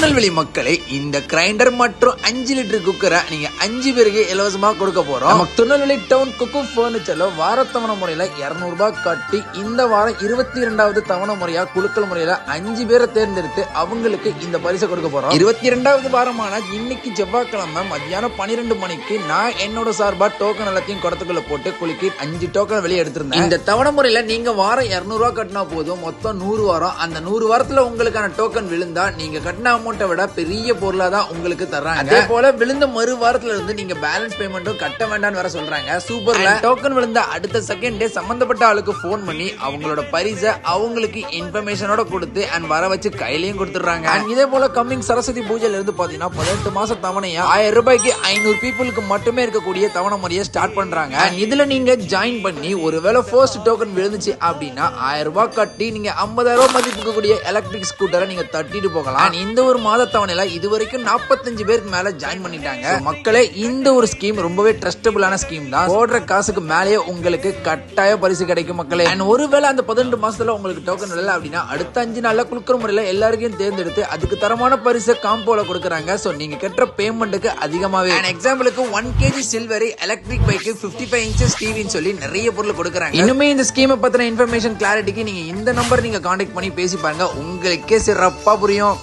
திருநெல்வேலி மக்களே, இந்த கிரைண்டர் மற்றும் 5 லிட்டர் குக்கரை நீங்க 5 பேருக்கு இலவசமா கொடுக்க போறோம். நம்ம திருநெல்வேலி டவுன் குக்கு பர்னிச்சர்ல வாரத்தவணை முறையில 200 ரூபாய் கட்டி இந்த வாரம் 22வது தவணை முறையா குலுக்கல் முறையில 5 பேரை தேர்ந்தெடுத்து அவங்களுக்கு இந்த பரிசை கொடுக்க போறோம். 22வது வாரமான இன்னைக்கு செவ்வாய்க்கிழமை மத்தியானம் 12 மணிக்கு நான் என்னோட சார்பா டோக்கன் எல்லாத்தையும் குடத்துக்குள்ள போட்டு குலுக்கி 5 டோக்கன் வெளியே எடுத்திருந்தேன். இந்த தவணை முறையில நீங்க வாரம் 200 ரூபாய் கட்டினா போதும், மொத்தம் 100 வாரம். அந்த 100 வாரத்துல உங்களுக்கான டோக்கன் விழுந்தா நீங்க கட்டின அமௌண்ட்டை விட பெரிய பொருளா தான் உங்களுக்கு தர்றாங்க. அதே போல விழுந்த மறு வாரத்துல இருந்து நீங்க பேலன்ஸ் பேமெண்ட்டும் கட்ட வேண்டாம்னு வர சொல்றாங்க. சூப்பர்ல. டோக்கன் விழுந்த அடுத்த செகண்டே சம்பந்தப்பட்ட ஆளுக்கு போன் பண்ணி அவங்களோட பரிசை அவங்களுக்கு இன்ஃபர்மேஷனோட கொடுத்து அண்ட் வர வச்சு கையிலையும் கொடுத்துறாங்க. இதே போல கம்மிங் சரஸ்வதி பூஜையில இருந்து பாத்தீங்கன்னா 18 மாசம் தவணையா 1000 ரூபாய்க்கு 500 பீப்புளுக்கு மட்டுமே இருக்கக்கூடிய தவணை முறையை ஸ்டார்ட் பண்றாங்க. இதுல நீங்க ஜாயின் பண்ணி ஒருவேளை ஃபர்ஸ்ட் டோக்கன் விழுந்துச்சு அப்படின்னா 1000 ரூபாய் கட்டி நீங்க 50,000 ரூபாய் மதிப்புக்கு கூடிய எலக்ட்ரிக் ஸ்கூட்டரை நீங்க தட்டிட்டு போகலாம். இந்த ஒரு மாத தவணையில இதுவரைக்கும் 45 பேருக்கு மேல ஜாயின் பண்ணிட்டாங்க. மக்களே, இந்த ஒரு ஸ்கீம் ரொம்பவே ட்ரஸ்டபிளான ஸ்கீம் தான். போடுற காசுக்கு மேலேயே உங்களுக்கு கட்டாய பரிசு கிடைக்கும் மக்களே. ஒருவேளை அந்த 18 மாசத்துல உங்களுக்கு டோக்கன் இல்லை அப்படின்னா அடுத்த 5 நாள்ல குலுக்கிற முறையில எல்லாருக்கும் தேர்ந்தெடுத்து அதுக்கு தரமான பரிசு காம்போல கொடுக்குறாங்க. சோ நீங்க கட்டுற பேமெண்ட்டுக்கு அதிகமாவே. எக்ஸாம்பிளுக்கு 1 kg silver electric bike 55 inches டிவின்னு சொல்லி நிறைய பொருள் கொடுக்குறாங்க. இன்னுமே இந்த ஸ்கீமை பத்தின இன்ஃபர்மேஷன் கிளாரிட்டிக்கு நீங்க இந்த நம்பர் நீங்க கான்டாக்ட் பண்ணி பேசி பாருங்க, உங்களுக்கே சிறப்பா புரியும்.